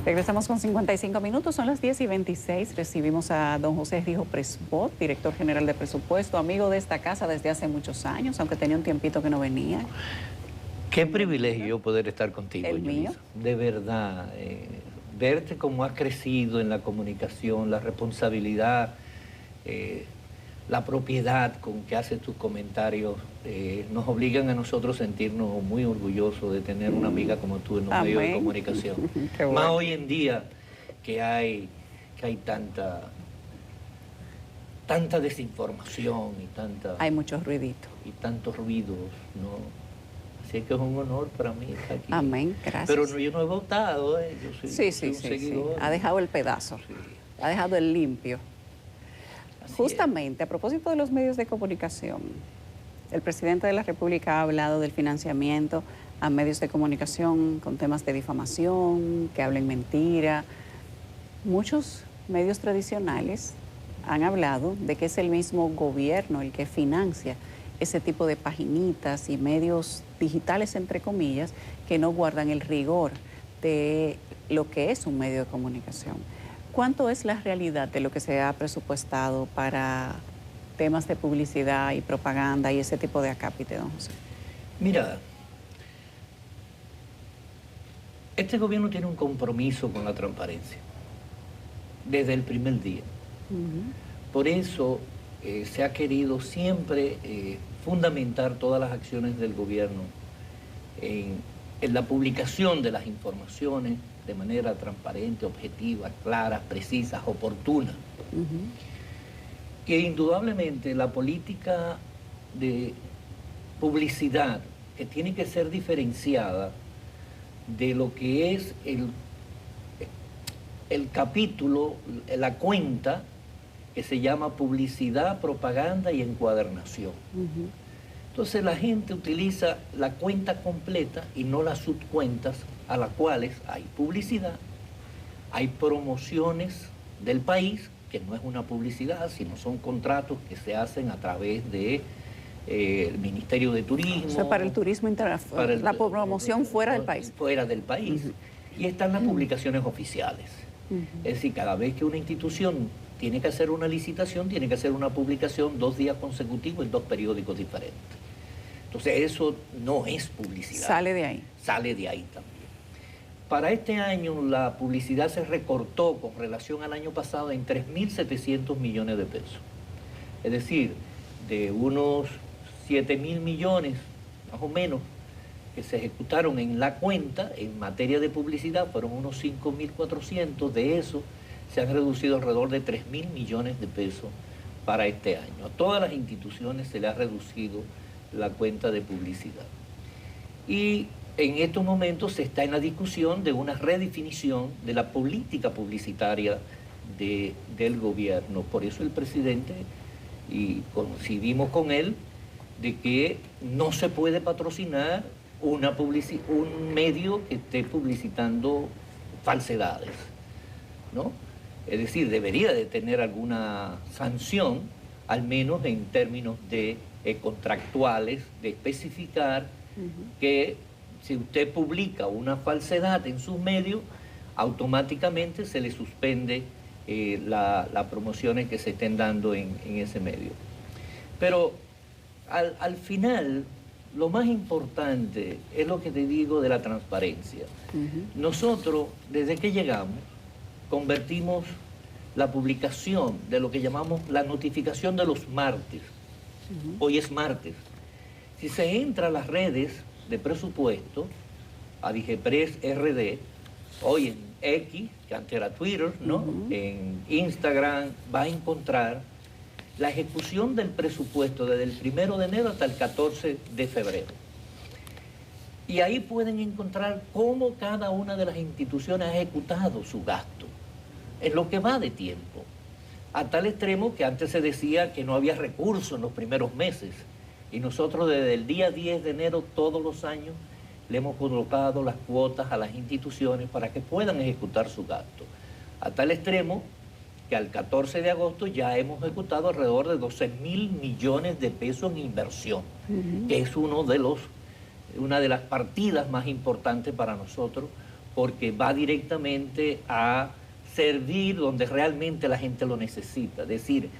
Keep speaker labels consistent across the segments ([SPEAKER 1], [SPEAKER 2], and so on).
[SPEAKER 1] Regresamos con 55 minutos, son las 10:26. Recibimos a don José Rijo Prespot, director general de presupuesto, amigo de esta casa desde hace muchos años, aunque tenía un tiempito que no venía.
[SPEAKER 2] Qué privilegio poder estar contigo,
[SPEAKER 1] El mío.
[SPEAKER 2] Yulisa. De verdad, verte cómo has crecido en la comunicación, la responsabilidad, la propiedad con que haces tus comentarios, nos obligan a nosotros sentirnos muy orgullosos de tener una amiga como tú en los medios de comunicación.
[SPEAKER 1] Bueno.
[SPEAKER 2] Más hoy en día que hay tanta desinformación
[SPEAKER 1] Hay muchos ruiditos.
[SPEAKER 2] y tantos ruidos, ¿no? Así que es un honor para mí estar aquí.
[SPEAKER 1] Amén, gracias.
[SPEAKER 2] Pero no, yo no he votado, yo soy,
[SPEAKER 1] Sí.
[SPEAKER 2] un seguidor.
[SPEAKER 1] Ha dejado el pedazo,
[SPEAKER 2] Sí.
[SPEAKER 1] ha dejado el limpio.
[SPEAKER 2] Así
[SPEAKER 1] Justamente, a propósito de los medios de comunicación, el presidente de la República ha hablado del financiamiento a medios de comunicación con temas de difamación, que hablen mentira. Muchos medios tradicionales han hablado de que es el mismo gobierno el que financia ese tipo de paginitas y medios digitales, entre comillas, que no guardan el rigor de lo que es un medio de comunicación. ¿Cuánto es la realidad de lo que se ha presupuestado para temas de publicidad y propaganda y ese tipo de acápite, don José?
[SPEAKER 2] Mira, este gobierno tiene un compromiso con la transparencia desde el primer día. Por eso se ha querido siempre fundamentar todas las acciones del gobierno en la publicación de las informaciones de manera transparente, objetiva, clara, precisa, oportuna. Que indudablemente la política de publicidad, que tiene que ser diferenciada de lo que es el capítulo, la cuenta que se llama publicidad, propaganda y encuadernación. Entonces la gente utiliza la cuenta completa y no las subcuentas a las cuales hay publicidad, hay promociones del país, que no es una publicidad, sino son contratos que se hacen a través de el Ministerio de Turismo.
[SPEAKER 1] O sea, para el turismo internacional, la promoción fuera del país.
[SPEAKER 2] Fuera del país. Y están las publicaciones oficiales. Es decir, cada vez que una institución tiene que hacer una licitación, tiene que hacer una publicación 2 días consecutivos en 2 periódicos diferentes. Entonces eso no es publicidad.
[SPEAKER 1] Sale de ahí.
[SPEAKER 2] Sale de ahí también. Para este año la publicidad se recortó con relación al año pasado en 3.700 millones de pesos. Es decir, de unos 7.000 millones, más o menos, que se ejecutaron en la cuenta en materia de publicidad, fueron unos 5.400. De eso se han reducido alrededor de 3.000 millones de pesos para este año. A todas las instituciones se les ha reducido la cuenta de publicidad. Y en estos momentos se está en la discusión de una redefinición de la política publicitaria del gobierno. Por eso el presidente, y coincidimos con él, de que no se puede patrocinar un medio que esté publicitando falsedades, ¿no? Es decir, debería de tener alguna sanción, al menos en términos de contractuales, de especificar que si usted publica una falsedad en sus medios, automáticamente se le suspende las promociones que se estén dando en ese medio. Pero al final, lo más importante es lo que te digo de la transparencia. Nosotros, desde que llegamos, convertimos la publicación de lo que llamamos la notificación de los martes. Hoy es martes. Si se entra a las redes de presupuesto, a Digepres RD, hoy en X, que antes era Twitter, ¿no? En Instagram, va a encontrar la ejecución del presupuesto desde el 1 de enero hasta el 14 de febrero. Y ahí pueden encontrar cómo cada una de las instituciones ha ejecutado su gasto en lo que va de tiempo. A tal extremo que antes se decía que no había recursos en los primeros meses. Y nosotros desde el día 10 de enero todos los años le hemos colocado las cuotas a las instituciones para que puedan ejecutar su gasto. A tal extremo que al 14 de agosto ya hemos ejecutado alrededor de 12.000 millones de pesos en inversión, que es una de las partidas más importantes para nosotros, porque va directamente a servir donde realmente la gente lo necesita. Es decir,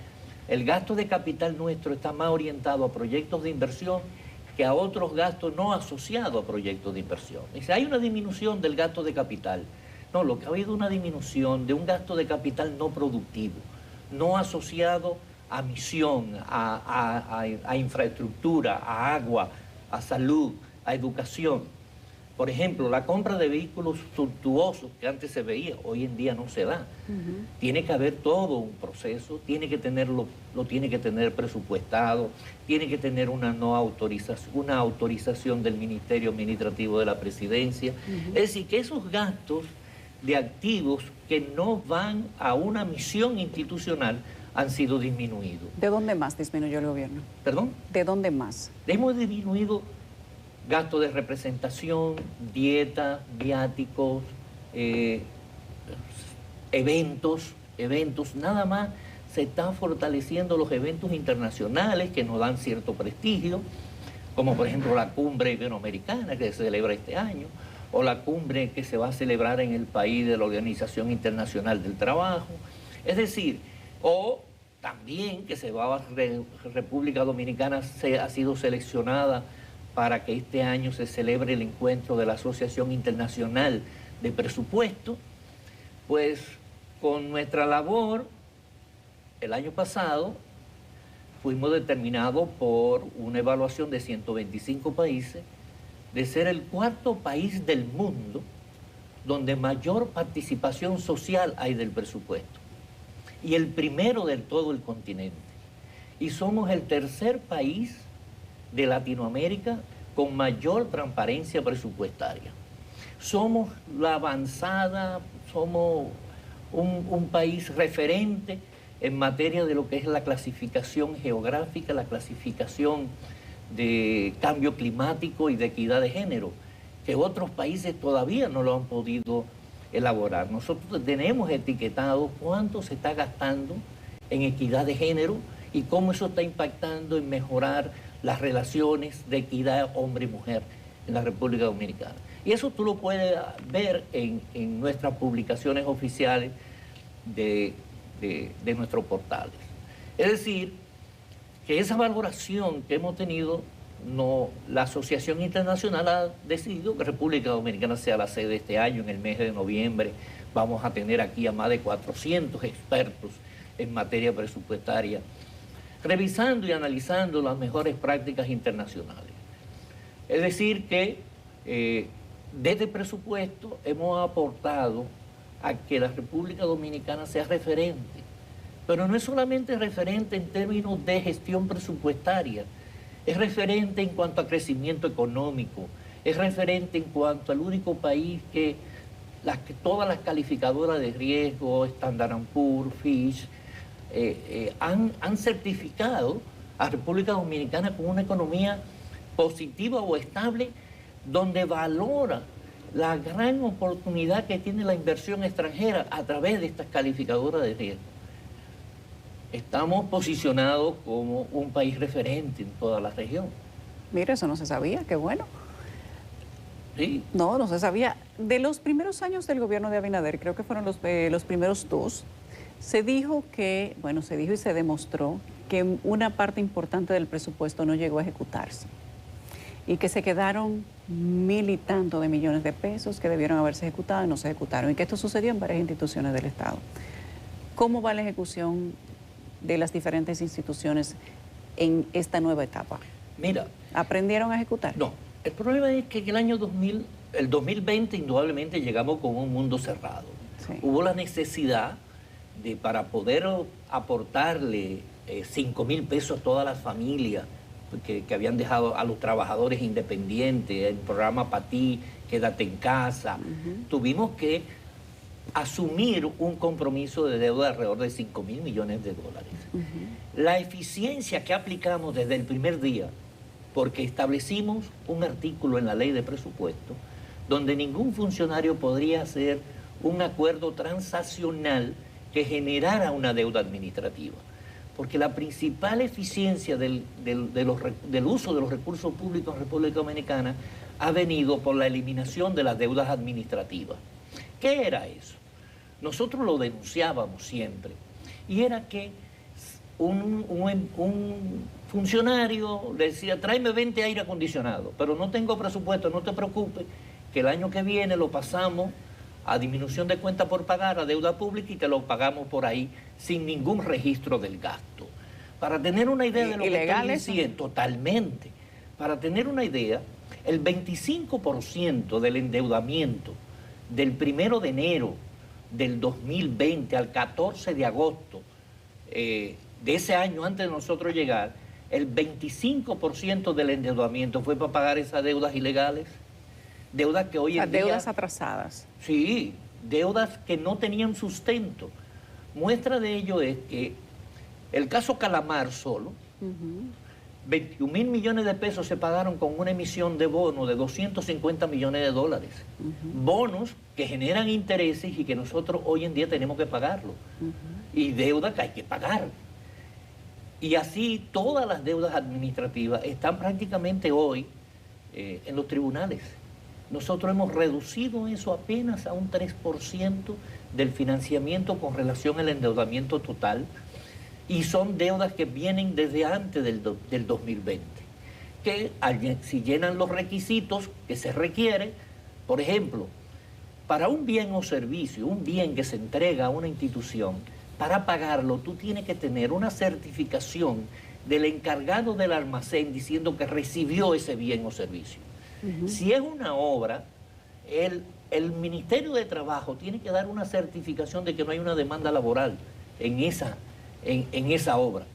[SPEAKER 2] el gasto de capital nuestro está más orientado a proyectos de inversión que a otros gastos no asociados a proyectos de inversión. Dice, hay una disminución del gasto de capital. No, lo que ha habido es una disminución de un gasto de capital no productivo, no asociado a misión, a infraestructura, a agua, a salud, a educación. Por ejemplo, la compra de vehículos suntuosos que antes se veía, hoy en día no se da. Tiene que haber todo un proceso, tiene que tenerlo, lo tiene que tener presupuestado, tiene que tener una autorización del Ministerio Administrativo de la Presidencia. Es decir, que esos gastos de activos que no van a una misión institucional han sido disminuidos.
[SPEAKER 1] ¿De dónde más disminuyó el gobierno?
[SPEAKER 2] ¿Perdón?
[SPEAKER 1] ¿De dónde más?
[SPEAKER 2] Hemos disminuido gasto de representación, dieta, viáticos, eventos, nada más se están fortaleciendo los eventos internacionales que nos dan cierto prestigio, como por ejemplo la cumbre iberoamericana que se celebra este año, o la cumbre que se va a celebrar en el país de la Organización Internacional del Trabajo. Es decir, o también que se va a República Dominicana ha sido seleccionada para que este año se celebre el encuentro de la Asociación Internacional de Presupuesto. Pues con nuestra labor, el año pasado, fuimos determinados por una evaluación de 125 países de ser el cuarto país del mundo donde mayor participación social hay del presupuesto y el primero de todo el continente. Y somos el tercer país de Latinoamérica con mayor transparencia presupuestaria. Somos la avanzada, somos un país referente en materia de lo que es la clasificación geográfica, la clasificación de cambio climático y de equidad de género, que otros países todavía no lo han podido elaborar. Nosotros tenemos etiquetado cuánto se está gastando en equidad de género y cómo eso está impactando en mejorar las relaciones de equidad hombre y mujer en la República Dominicana. Y eso tú lo puedes ver en nuestras publicaciones oficiales de nuestros portales. Es decir, que esa valoración que hemos tenido, la Asociación Internacional ha decidido que República Dominicana sea la sede este año. En el mes de noviembre vamos a tener aquí a más de 400 expertos en materia presupuestaria, revisando y analizando las mejores prácticas internacionales. Es decir que desde el presupuesto hemos aportado a que la República Dominicana sea referente, pero no es solamente referente en términos de gestión presupuestaria, es referente en cuanto a crecimiento económico, es referente en cuanto al único país que todas las calificadoras de riesgo, Standard & Poor's, Fitch, han certificado a República Dominicana como una economía positiva o estable, donde valora la gran oportunidad que tiene la inversión extranjera a través de estas calificadoras de riesgo. Estamos posicionados como un país referente en toda la región.
[SPEAKER 1] Mira, eso no se sabía, qué bueno.
[SPEAKER 2] Sí.
[SPEAKER 1] No se sabía. De los primeros años del gobierno de Abinader, creo que fueron los primeros dos, se dijo y se demostró que una parte importante del presupuesto no llegó a ejecutarse y que se quedaron 1.000 y tantos de millones de pesos que debieron haberse ejecutado y no se ejecutaron, y que esto sucedió en varias instituciones del Estado. ¿Cómo va la ejecución de las diferentes instituciones en esta nueva etapa?
[SPEAKER 2] Mira.
[SPEAKER 1] ¿Aprendieron a ejecutar?
[SPEAKER 2] No. El problema es que en el 2020 indudablemente llegamos con un mundo cerrado. Sí. Hubo la necesidad para poder aportarle 5.000 pesos a todas las familias que habían dejado a los trabajadores independientes, el programa Patí, Quédate en Casa. Tuvimos que asumir un compromiso de deuda de alrededor de 5.000 millones de dólares. La eficiencia que aplicamos desde el primer día, porque establecimos un artículo en la ley de presupuesto donde ningún funcionario podría hacer un acuerdo transaccional que generara una deuda administrativa. Porque la principal eficiencia del uso de los recursos públicos en República Dominicana ha venido por la eliminación de las deudas administrativas. ¿Qué era eso? Nosotros lo denunciábamos siempre, y era que un funcionario le decía, tráeme 20 aire acondicionado, pero no tengo presupuesto, no te preocupes, que el año que viene lo pasamos a disminución de cuenta por pagar, a deuda pública, y te lo pagamos por ahí sin ningún registro del gasto. Para tener una idea de lo que estoy diciendo, totalmente. Para tener una idea, el 25% del endeudamiento del 1 de enero del 2020 al 14 de agosto de ese año, antes de nosotros llegar, el 25% del endeudamiento fue para pagar esas deudas ilegales, deudas que hoy en día...
[SPEAKER 1] deudas atrasadas.
[SPEAKER 2] Sí, deudas que no tenían sustento. Muestra de ello es que el caso Calamar solo, 21.000 millones de pesos se pagaron con una emisión de bonos de 250 millones de dólares. Bonos que generan intereses y que nosotros hoy en día tenemos que pagarlo. Y deuda que hay que pagar. Y así todas las deudas administrativas están prácticamente hoy en los tribunales. Nosotros hemos reducido eso apenas a un 3% del financiamiento con relación al endeudamiento total, y son deudas que vienen desde antes del 2020, que si llenan los requisitos que se requiere, por ejemplo, para un bien o servicio, un bien que se entrega a una institución, para pagarlo tú tienes que tener una certificación del encargado del almacén diciendo que recibió ese bien o servicio. Si es una obra, el Ministerio de Trabajo tiene que dar una certificación de que no hay una demanda laboral en esa obra.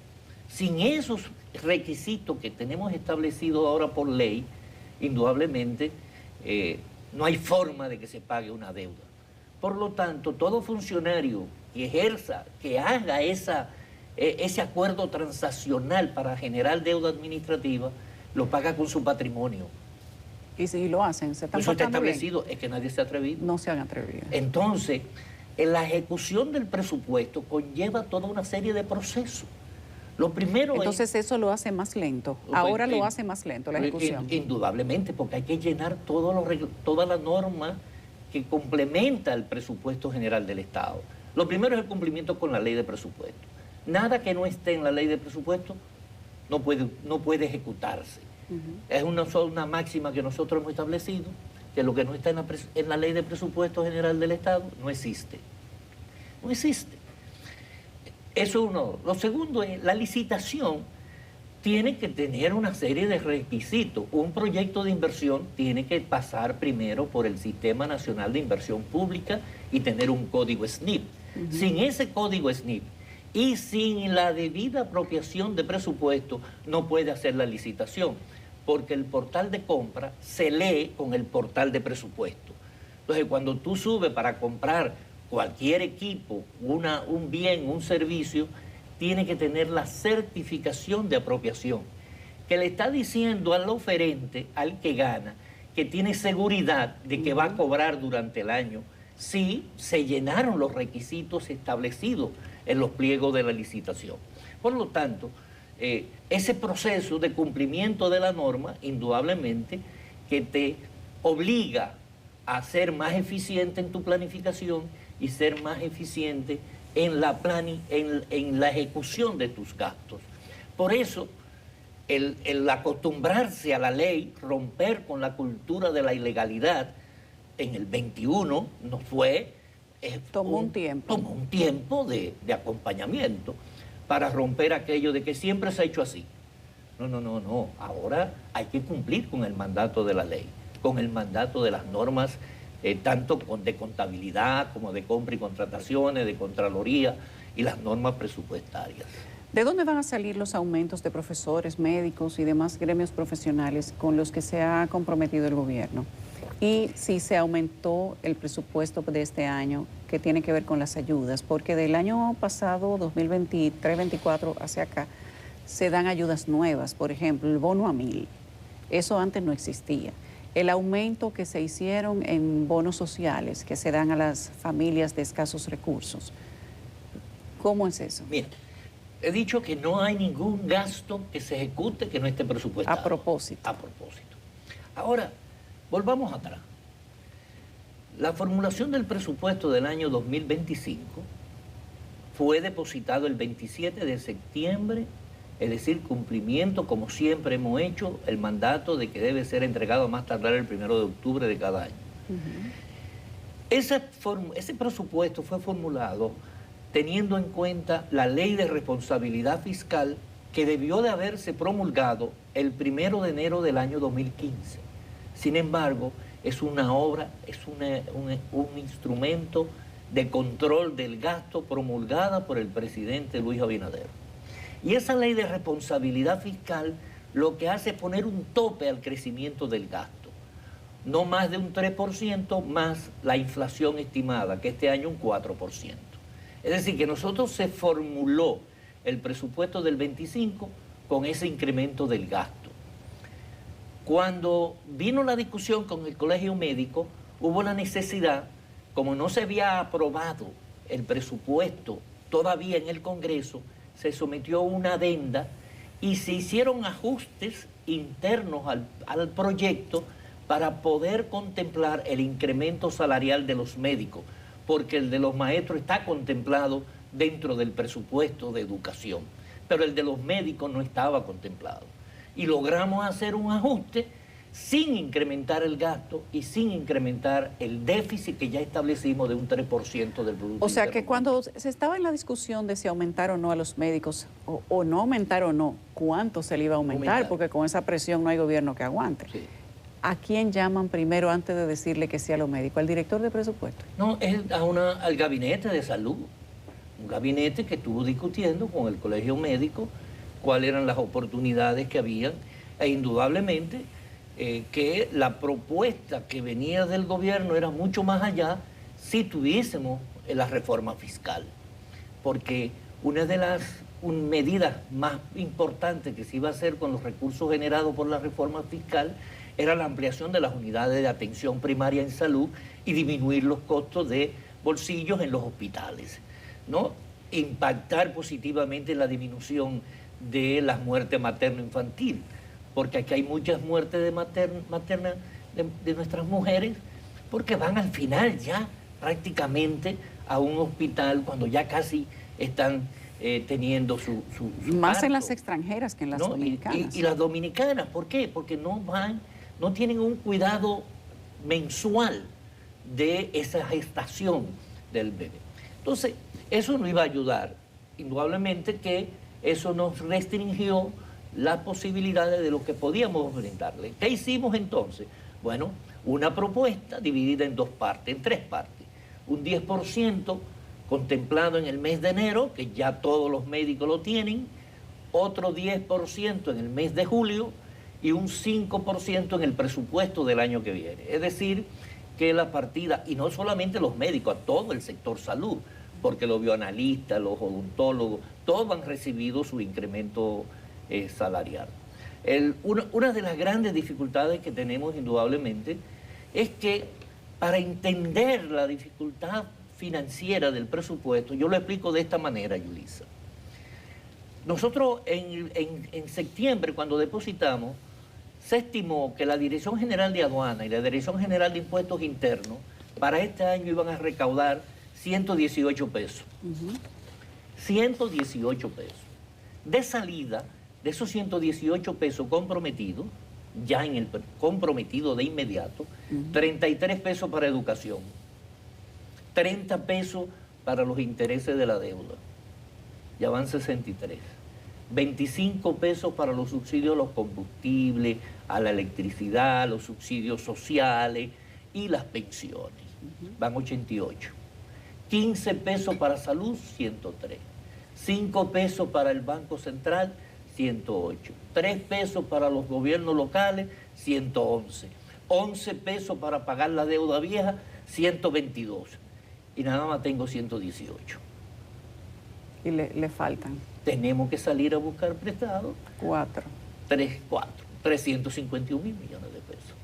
[SPEAKER 2] Sin esos requisitos que tenemos establecidos ahora por ley, indudablemente no hay forma de que se pague una deuda. Por lo tanto, todo funcionario que ejerza, que haga ese acuerdo transaccional para generar deuda administrativa, lo paga con su patrimonio.
[SPEAKER 1] Y si lo hacen, se están
[SPEAKER 2] eso está
[SPEAKER 1] portando
[SPEAKER 2] establecido,
[SPEAKER 1] bien.
[SPEAKER 2] es que nadie se ha atrevido.
[SPEAKER 1] No se han atrevido.
[SPEAKER 2] Entonces, en la ejecución del presupuesto conlleva toda una serie de procesos. Lo primero
[SPEAKER 1] Entonces eso lo hace más lento. Ahora lo hace más lento la ejecución.
[SPEAKER 2] Indudablemente, porque hay que llenar toda la norma que complementa el presupuesto general del Estado. Lo primero es el cumplimiento con la ley de presupuesto. Nada que no esté en la ley de presupuesto no puede ejecutarse. Es una máxima que nosotros hemos establecido, que lo que no está en la ley de presupuesto general del Estado no existe. No existe. Eso es uno. Lo segundo es, la licitación tiene que tener una serie de requisitos. Un proyecto de inversión tiene que pasar primero por el Sistema Nacional de Inversión Pública y tener un código SNIP. Sin ese código SNIP y sin la debida apropiación de presupuesto, no puede hacer la licitación, porque el portal de compra se lee con el portal de presupuesto. Entonces, cuando tú subes para comprar cualquier equipo, un bien, un servicio, tiene que tener la certificación de apropiación, que le está diciendo al oferente, al que gana, que tiene seguridad de que va a cobrar durante el año, si se llenaron los requisitos establecidos en los pliegos de la licitación. Por lo tanto, ese proceso de cumplimiento de la norma, indudablemente, que te obliga a ser más eficiente en tu planificación y ser más eficiente en la ejecución de tus gastos. Por eso, el acostumbrarse a la ley, romper con la cultura de la ilegalidad, en el 21 nos fue...
[SPEAKER 1] Tomó un
[SPEAKER 2] tiempo de acompañamiento para romper aquello de que siempre se ha hecho así. No. Ahora hay que cumplir con el mandato de la ley, con el mandato de las normas, tanto de contabilidad como de compra y contrataciones, de Contraloría y las normas presupuestarias.
[SPEAKER 1] ¿De dónde van a salir los aumentos de profesores, médicos y demás gremios profesionales con los que se ha comprometido el gobierno? Y si se aumentó el presupuesto de este año, que tiene que ver con las ayudas, porque del año pasado, 2023-24, hacia acá, se dan ayudas nuevas, por ejemplo, el bono a 1000. Eso antes no existía. El aumento que se hicieron en bonos sociales que se dan a las familias de escasos recursos. ¿Cómo es eso?
[SPEAKER 2] Mira, he dicho que no hay ningún gasto que se ejecute que no esté presupuestado.
[SPEAKER 1] A propósito.
[SPEAKER 2] A propósito. Ahora, Volvamos atrás. La formulación del presupuesto del año 2025 fue depositado el 27 de septiembre, es decir, cumplimiento, como siempre hemos hecho, el mandato de que debe ser entregado a más tardar el 1 de octubre de cada año. Ese presupuesto fue formulado teniendo en cuenta la Ley de Responsabilidad Fiscal que debió de haberse promulgado el 1 de enero del año 2015. Sin embargo, es una obra, es un instrumento de control del gasto promulgada por el presidente Luis Abinader. Y esa Ley de Responsabilidad Fiscal lo que hace es poner un tope al crecimiento del gasto. No más de un 3% más la inflación estimada, que este año un 4%. Es decir, que nosotros se formuló el presupuesto del 25 con ese incremento del gasto. Cuando vino la discusión con el Colegio Médico, hubo la necesidad, como no se había aprobado el presupuesto todavía en el Congreso, se sometió una adenda y se hicieron ajustes internos al proyecto para poder contemplar el incremento salarial de los médicos, porque el de los maestros está contemplado dentro del presupuesto de educación, pero el de los médicos no estaba contemplado. Y logramos hacer un ajuste sin incrementar el gasto y sin incrementar el déficit que ya establecimos de un 3% del Producto.
[SPEAKER 1] O sea que cuando se estaba en la discusión de si aumentar o no a los médicos, o no aumentar o no, ¿cuánto se le iba a aumentar? Porque con esa presión no hay gobierno que aguante.
[SPEAKER 2] Sí.
[SPEAKER 1] ¿A quién llaman primero antes de decirle que sí a los médicos? ¿Al director de presupuesto?
[SPEAKER 2] No, es al gabinete de salud. Un gabinete que estuvo discutiendo con el Colegio Médico cuáles eran las oportunidades que habían, e indudablemente que la propuesta que venía del gobierno era mucho más allá si tuviésemos la reforma fiscal, porque una de las medidas más importantes que se iba a hacer con los recursos generados por la reforma fiscal era la ampliación de las unidades de atención primaria en salud y disminuir los costos de bolsillos en los hospitales, ¿no? Impactar positivamente en la disminución de las muertes materno-infantil, porque aquí hay muchas muertes de nuestras mujeres, porque van al final ya prácticamente a un hospital cuando ya casi están teniendo su
[SPEAKER 1] más
[SPEAKER 2] parto.
[SPEAKER 1] En las extranjeras que en las dominicanas.
[SPEAKER 2] Y las dominicanas, ¿por qué? Porque no tienen un cuidado mensual de esa gestación del bebé. Entonces, eso no iba a ayudar. Indudablemente que eso nos restringió las posibilidades de lo que podíamos brindarle. ¿Qué hicimos entonces? Bueno, una propuesta dividida en tres partes. Un 10% contemplado en el mes de enero, que ya todos los médicos lo tienen, otro 10% en el mes de julio y un 5% en el presupuesto del año que viene. Es decir, que la partida, y no solamente los médicos, a todo el sector salud, porque los bioanalistas, los odontólogos, todos han recibido su incremento salarial. Una de las grandes dificultades que tenemos indudablemente es que para entender la dificultad financiera del presupuesto, yo lo explico de esta manera, Yulisa. Nosotros en septiembre, cuando depositamos, se estimó que la Dirección General de Aduana y la Dirección General de Impuestos Internos para este año iban a recaudar 118 pesos. 118 pesos. De salida, de esos 118 pesos comprometidos, ya en el comprometido de inmediato, 33 pesos para educación, 30 pesos para los intereses de la deuda, ya van 63. 25 pesos para los subsidios a los combustibles, a la electricidad, los subsidios sociales y las pensiones, van 88. 15 pesos para salud, 103. 5 pesos para el Banco Central, 108. 3 pesos para los gobiernos locales, 111. 11 pesos para pagar la deuda vieja, 122. Y nada más tengo 118.
[SPEAKER 1] Y le faltan.
[SPEAKER 2] Tenemos que salir a buscar prestado. 351 mil millones de pesos.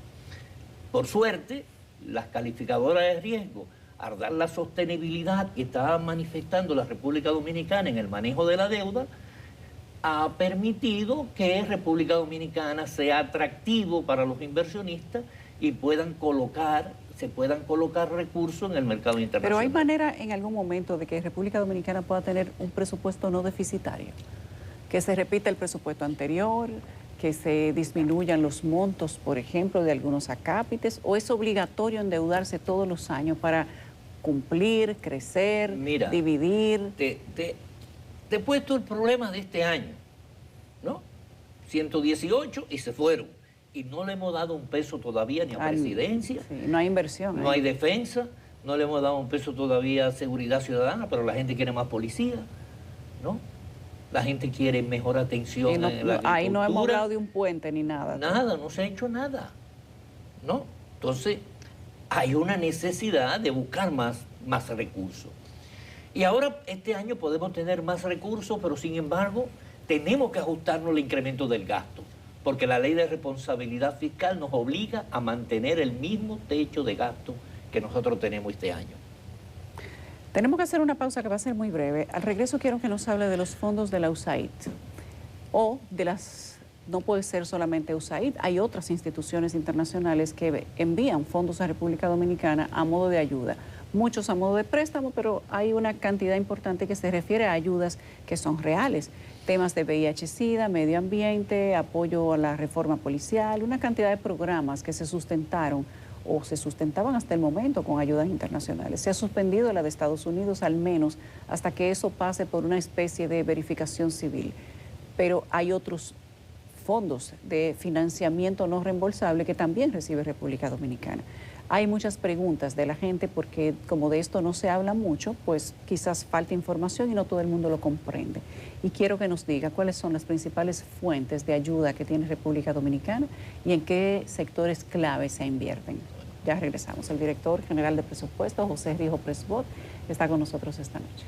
[SPEAKER 2] Por suerte, las calificadoras de riesgo, al dar la sostenibilidad que estaba manifestando la República Dominicana en el manejo de la deuda, ha permitido que República Dominicana sea atractivo para los inversionistas y se puedan colocar recursos en el mercado internacional.
[SPEAKER 1] Pero ¿hay manera en algún momento de que República Dominicana pueda tener un presupuesto no deficitario? Que se repita el presupuesto anterior, que se disminuyan los montos, por ejemplo, de algunos acápites, ¿o es obligatorio endeudarse todos los años para cumplir, crecer, dividir?
[SPEAKER 2] Te he puesto el problema de este año, ¿no? 118 y se fueron. Y no le hemos dado un peso todavía ni a presidencia.
[SPEAKER 1] Sí, no hay inversión.
[SPEAKER 2] No hay defensa, no le hemos dado un peso todavía a seguridad ciudadana, pero la gente quiere más policía, ¿no? La gente quiere mejor atención en la agricultura.
[SPEAKER 1] Ahí no hemos hablado de un puente ni nada.
[SPEAKER 2] Nada, no se ha hecho nada, ¿no? Entonces, hay una necesidad de buscar más recursos. Y ahora, este año podemos tener más recursos, pero sin embargo, tenemos que ajustarnos al incremento del gasto, porque la ley de responsabilidad fiscal nos obliga a mantener el mismo techo de gasto que nosotros tenemos este año.
[SPEAKER 1] Tenemos que hacer una pausa que va a ser muy breve. Al regreso quiero que nos hable de los fondos de la USAID o de las... No puede ser solamente USAID, hay otras instituciones internacionales que envían fondos a República Dominicana a modo de ayuda. Muchos a modo de préstamo, pero hay una cantidad importante que se refiere a ayudas que son reales. Temas de VIH-Sida, medio ambiente, apoyo a la reforma policial, una cantidad de programas que se sustentaron o se sustentaban hasta el momento con ayudas internacionales. Se ha suspendido la de Estados Unidos al menos hasta que eso pase por una especie de verificación civil. Pero hay otros fondos de financiamiento no reembolsable que también recibe República Dominicana. Hay muchas preguntas de la gente porque como de esto no se habla mucho, pues quizás falta información y no todo el mundo lo comprende. Y quiero que nos diga cuáles son las principales fuentes de ayuda que tiene República Dominicana y en qué sectores clave se invierten. Ya regresamos. El director general de presupuestos, José Rijo Presbot, está con nosotros esta noche.